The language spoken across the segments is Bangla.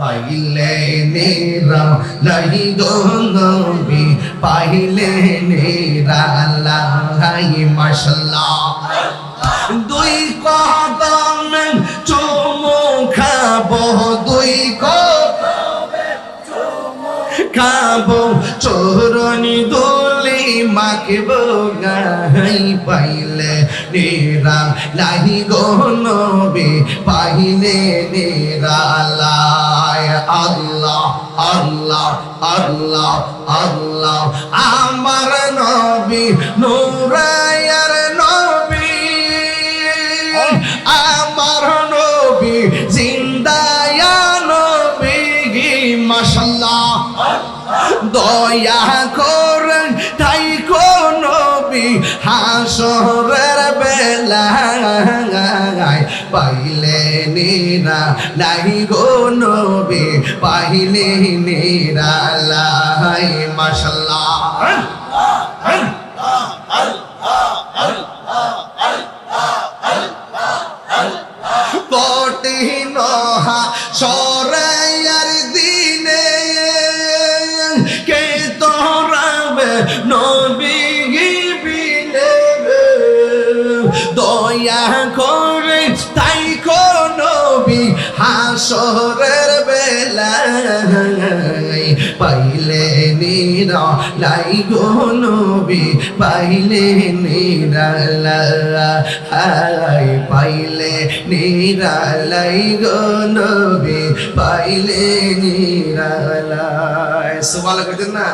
পাইলে নিরালাই গো নবী পাইলে নিরালাই মাশাআল্লাহ দুই কদম চুমু খাবো দুই খাবো চরণি দুলি মাখবো গাই পাইলে নিরালাই গো নবী পাইলে নিরালাই আল্লাহ আল্লাহ আল্লাহ আল্লাহ আমার নবী নূরায়ার নবী আমার নবী জিন্দায়া নবী মাশাআল্লাহ দয়া করেন তাই কোন নবী হাসরের বেলায় পাইলে নিরালাই গো নবী পাইলে নিরালাই মাশাআল্লাহ কঠিন হাসরের দিনে কে তোরাবে নবী বিনে দয়া করে তাই কোন নবী হাসরের বেলায় পাইলে নিরালাই গো নবী পাইলে নিরালাই পাইলে নিরালাই গো নবী পাইলে নিরালাই সুবহানাল্লাহ কইতেন না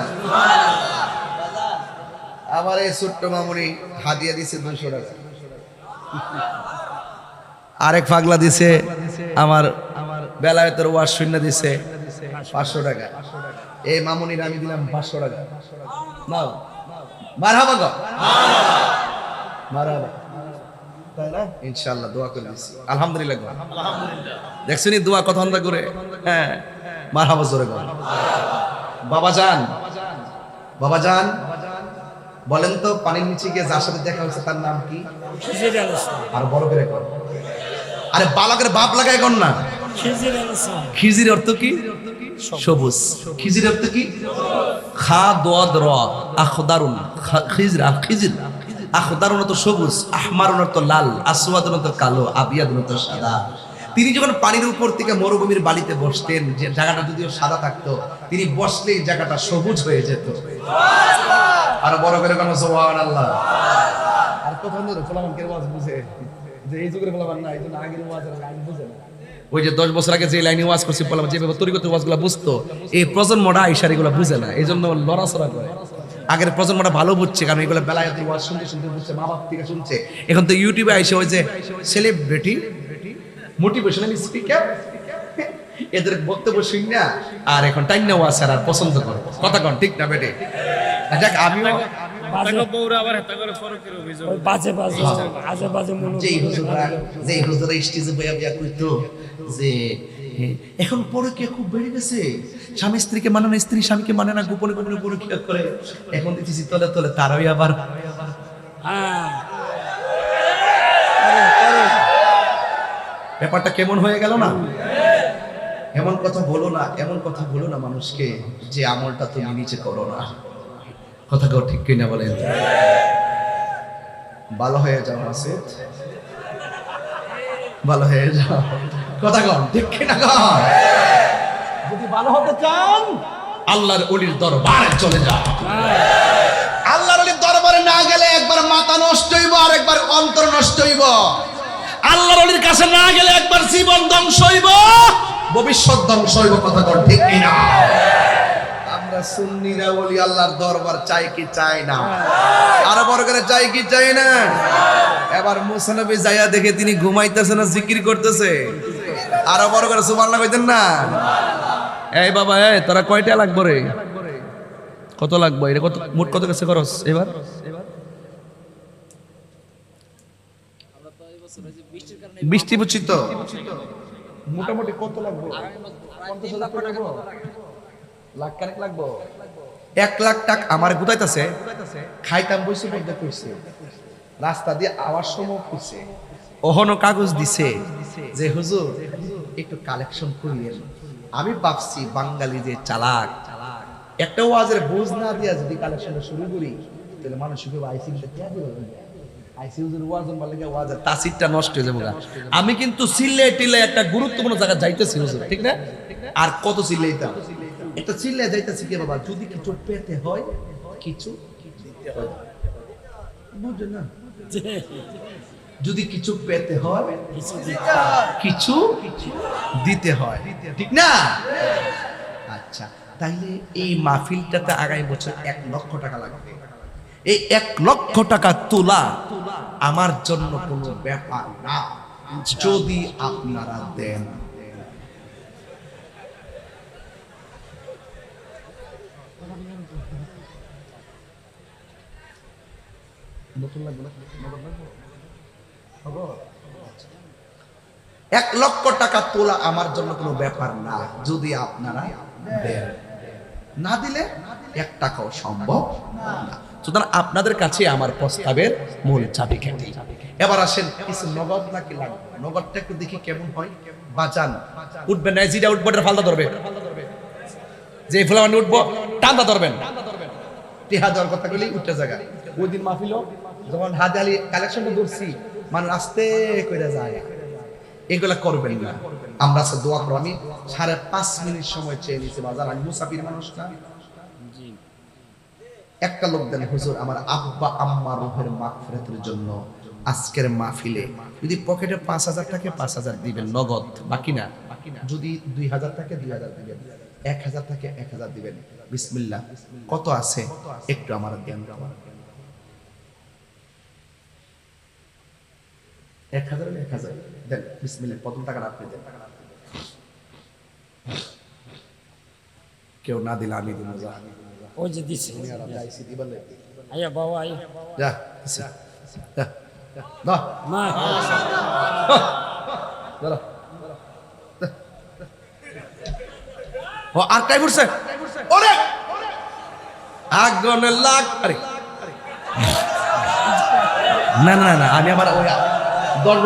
আমার এই ছোট্ট মামুনি হাদিয়া দিছে 200 টাকা আরেক পাগলা দিছে আমার বেলায়েতের ওয়াজ শূন্য দিছে 500 টাকা এই মামুনির আমি দিলাম 500 টাকা নাও মারহাবা গো মারহাবা তাই না ইনশাআল্লাহ দোয়া করে দিছি আলহামদুলিল্লাহ গো আলহামদুলিল্লাহ দেখছনি দোয়া কত হন্দা করে হ্যাঁ মারহাবা জোরে গো বাবা জান বলেন তো পানির নিচে গিয়ে যার সাথে দেখা হয়েছে তার নাম কি খিজির আলাইহিস সালাম আর বড় করে কর আরে বালকের বাপ লাগায় কোন না খিজির আলাইহিস সালাম খিজির অর্থ কি সবুজ খিজির অর্থ কি খা দোয়াদ র আখদারুন খিজির খিজির আখদারুন তো সবুজ আহমারুন তো লাল আসওয়াদুন তো কালো আবিয়াদুন তো সাদা তিনি যখন পানির উপর থেকে মরুভূমির বালিতে বসতেন যে জায়গাটা যদিও সাদা থাকতো তিনি বসলেই জায়গাটা সবুজ হয়ে যেত আর বড় করে কোন সুবহানাল্লাহ আর কোথাও ধরে ফলামান কে ওয়াজ বুঝে যে এই যুগের ফলামান না এই জন্য আগের ওয়াজের লাইন বুঝে না ওই যে 10 বছর আগে যে লাইনে ওয়াজ করছি বললাম যেভাবে তরিকতের ওয়াজগুলো বুঝতো এই প্রজন্মটা ইশারাগুলো বুঝে না এই জন্য লড়াছড়া করে আগের প্রজন্মটা ভালো বুঝছে কারণ এগুলো বেলায়েতের ওয়াজ শুনতে শুনতে বুঝছে মা বাপ থেকে শুনছে এখন তো ইউটিউবে আইসে ওই যে সেলিব্রিটি মোটিভেশনাল স্পিকার এদের বক্তব্য শুন না আর এখন টাইম না ওয়াজ আর পছন্দ করে কথা কোন ঠিক না বেটে যাক আমিও তাকে বউরা আবার হেতা করে ফরকের অভিযোগ বাজে বাজে মনে যেই হুজুরা স্টেজে বইয়া কইতো যে এখন পরকীয়া খুব বেড়ে গেছে স্বামী স্ত্রীকে মানে না স্ত্রী স্বামীকে মানে না গোপনে গোপনে পরকীয়া করে এখন দেখছি তলে তলে তারাই আবার ব্যাপারটা কেমন হয়ে গেল না এমন কথা বলো না মানুষকে যে আমলটা তুমি নিজে করো না কথা কেউ ঠিক কিনা বলেন ভালো হয়ে যাও মাসুদ ভালো হয়ে যাও কথা কন ঠিক কিনা কন যদি ভালো হতে চান আল্লাহর ওলির দরবারে চলে যাও আল্লাহর ওলির দরবারে না গেলে একবার মাথা নষ্ট হইব আর একবার অন্তর নষ্ট হইব আল্লাহর ওলির কাছে না গেলে একবার জীবন ধ্বংস হইব ভবিষ্যৎ ধ্বংস হইব কথা কন ঠিক কিনা আমরা সুন্নিরা বলি আল্লাহর দরবার চাই কি চাই না আর বড় করে চাই কি চাই না এবার মুসা নবী যাইয়া দেখে তিনি ঘুমাইতেছে না জিকির করতেছে আর বড় করে সুবহানাল্লাহ কইতেন না এই বাবা এই তোরা কয়টা লাগবে রে কত লাগবে এটা কত মোট কত কাছে খরচ এবার বৃষ্টি বুঝছি তো মোটামুটি কত লাগবে 50,000 টাকা লাগবে লাখ কানেক লাগবো 1 লাখ টাকা আমার গুতাইতেছে খাইতাম বইছে বলতে কইছে রাস্তা দিয়ে আওয়ার সময় কইছে ওহনো কাগজ দিছে যে হুজুর একটু কালেকশন করিয়েন আমি ভাবছি বাঙালি যে চালাক, একটা ওয়াজের বোঝ না দিয়া যদি কালেকশন শুরু করি তাহলে মানুষ আইসিউতে কে দিবে? আইসিইউর ওয়াজন বলে কি ওয়াজের তাসিরটা নষ্ট হয়ে যাবে। আমি কিন্তু সিলেটিলে একটা গুরুত্বপূর্ণ জায়গা যাইতেছি হুজুর, ঠিক না? আর কত চিল্লাইতাম, একটা চিল্লা যাইতেছি কি বাবা, যদি কিছু পেতে হয় কিছু দিতে হয়, বুঝলেন না? যদি কিছু পেতে হয় কিছু দিতে হয়, ঠিক না? আচ্ছা, তাইলে এই মাহফিলটাতে আগামী বছর 1 লক্ষ টাকা লাগবে। এই 1 লক্ষ টাকা তোলা আমার জন্য কোনো ব্যাপার না, যদি আপনারা দেন। নতুন লাগবে না? 1 লক্ষ টাকা তোলা আমার জন্য কোনো ব্যাপার না, যদি আপনারা দেন। না দিলে 1 টাকাও সম্ভব না। সুতরাং আপনাদের কাছে আমার প্রস্তাবের মূল চাবিকাঠি। এবার আসেন, কিছু নগদ নাকি লাগবে? নগদটা একটু দেখি কেমন হয়। বাজান উঠবেন না, জিটা উঠবো ফালদা ধরবে, যে ফুলাবানি উঠবো টান্দা ধরবেন, টিহা দেওয়ার কথা বলি উঠতে জায়গা। ওই দিন মাহফিল যখন হাতে আলি কালেকশনটা ধরছি, মানুষ আস্তে করে যায়, এগুলা করবেন না। আমরা দোয়া করবো। আমি 5.5 মিনিট সময় চেয়ে নিয়েছি বাজার, আমি মুসাফির মানুষ না। একটা লোক দেন, হুজুর আমার আব্বা আম্মা রুহের মাগফিরাতের জন্য আজকের মাহফিলে যদি পকেটে 5,000 টাকা 5,000 দিবেন নগদ, বাকি না। যদি 2,000 টাকা 2,000 দিবেন, 1,000 টাকা 1,000 দিবেন। বিসমিল্লাহ। কত আছে একটু আমার দেন। 1,000 1,000 দেন। বিসমিল্লাহ। প্রথম টাকাটা আপনি দেন। কেউ না দিলে আমি দিব। ওই যে দিছে আইয়া বাবা আইয়া যা যা না মা দাঁড়া। ও আর টাই পড়ছে, ওরে আগুন লাগ। আরে না না না, আমি আবার ওই 10 বছর